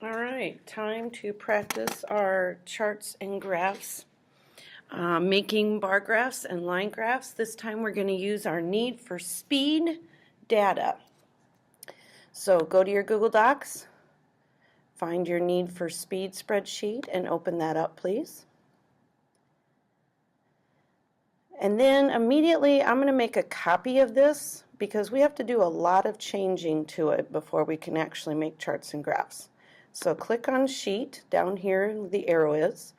All right, time to practice our charts and graphs. Making bar graphs and line graphs. This time we're going to use our need for speed data. So go to your Google Docs, find your need for speed spreadsheet and open that up, please. And then immediately I'm going to make a copy of this because we have to do a lot of changing to it before we can actually make charts and graphs. So click on Sheet down here, the arrow is,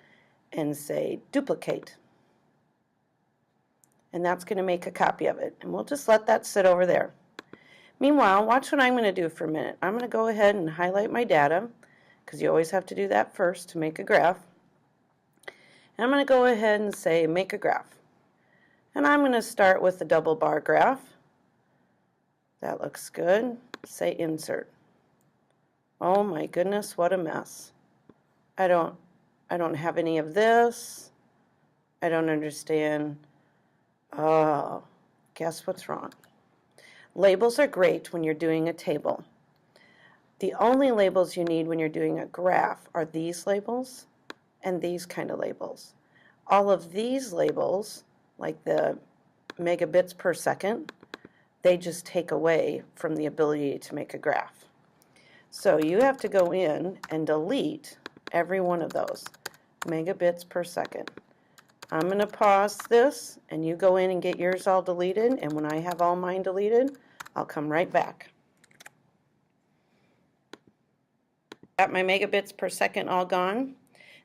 and say Duplicate. And that's going to make a copy of it. And we'll just let that sit over there. Meanwhile, watch what I'm going to do for a minute. I'm going to go ahead and highlight my data, because you always have to do that first to make a graph. And I'm going to go ahead and say Make a Graph. And I'm going to start with the double bar graph. That looks good. Say Insert. Oh my goodness, what a mess. I don't have any of this. I don't understand. Oh, guess what's wrong? Labels are great when you're doing a table. The only labels you need when you're doing a graph are these labels and these kind of labels. All of these labels, like the megabits per second, they just take away from the ability to make a graph. So you have to go in and delete every one of those megabits per second. I'm going to pause this and you go in and get yours all deleted, and when I have all mine deleted, I'll come right back. Got my megabits per second all gone.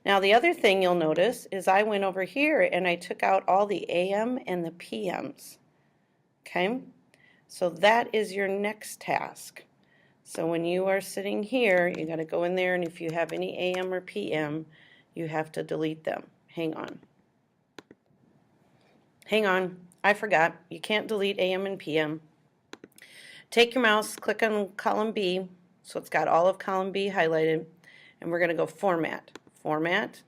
Now the other thing you'll notice is I went over here and I took out all the AM and the PMs. Okay? So that is your next task. So when you are sitting here, you got to go in there, and if you have any AM or PM, you have to delete them. Hang on. Hang on. I forgot. You can't delete AM and PM. Take your mouse, click on column B, so it's got all of column B highlighted, and we're going to go Format. Format,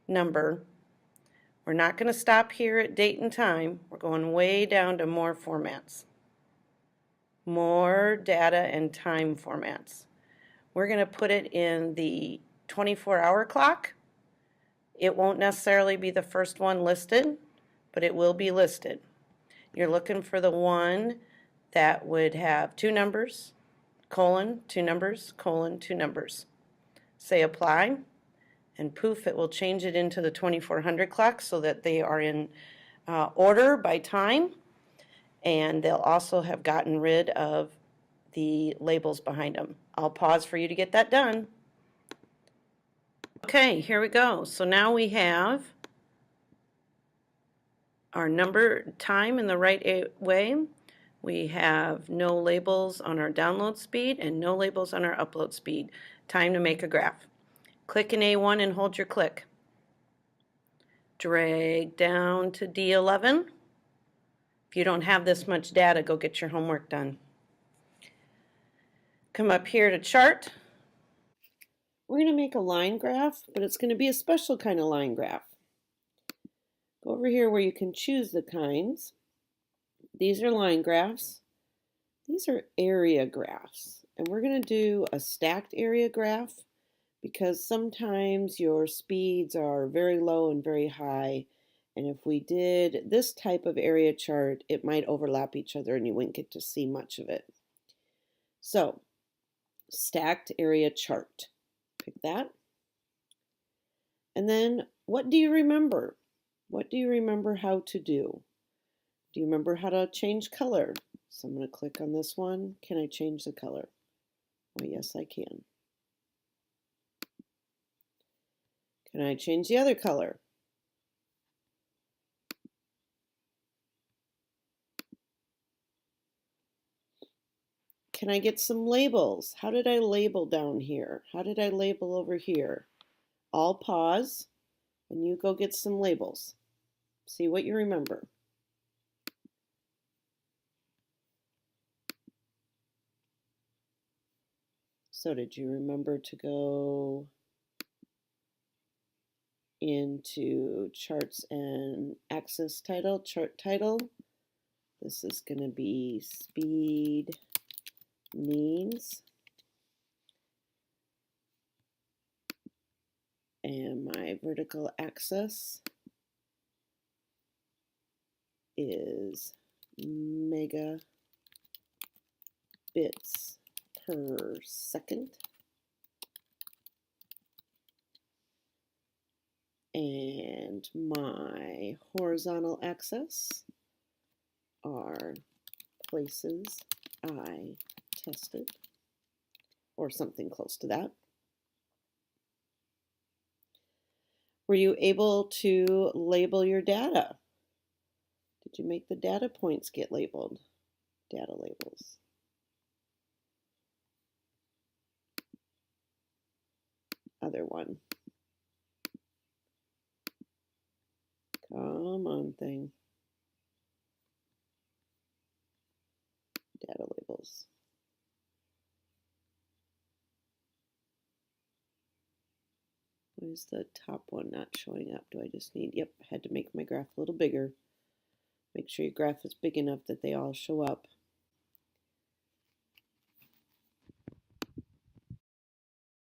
Number. We're not going to stop here at date and time. We're going way down to more formats. More data and time formats. We're going to put it in the 24-hour clock. It won't necessarily be the first one listed, but it will be listed. You're looking for the one that would have two numbers, colon, two numbers, colon, two numbers. Say apply, and poof, it will change it into the 2400 clock so that they are in order by time. And they'll also have gotten rid of the labels behind them. I'll pause for you to get that done. Okay, here we go. So now we have our number time in the right way. We have no labels on our download speed and no labels on our upload speed. Time to make a graph. Click in A1 and hold your click. Drag down to D11. If you don't have this much data, go get your homework done. Come up here to chart. We're going to make a line graph, but it's going to be a special kind of line graph. Go over here where you can choose the kinds. These are line graphs. These are area graphs. And we're going to do a stacked area graph because sometimes your speeds are very low and very high. And if we did this type of area chart, it might overlap each other and you wouldn't get to see much of it. So, stacked area chart. Pick that. And then, what do you remember? What do you remember how to do? Do you remember how to change color? So I'm going to click on this one. Can I change the color? Oh, yes, I can. Can I change the other color? Can I get some labels? How did I label down here? How did I label over here? I'll pause and you go get some labels. See what you remember. So did you remember to go into charts and axis title, chart title? This is going to be speed needs. And my vertical axis is megabits per second. And my horizontal axis are places I tested, or something close to that. Were you able to label your data? Did you make the data points get labeled? Data labels. Other one. Come on, thing. Data labels. Why is the top one not showing up? Do I just need, yep, I had to make my graph a little bigger. Make sure your graph is big enough that they all show up.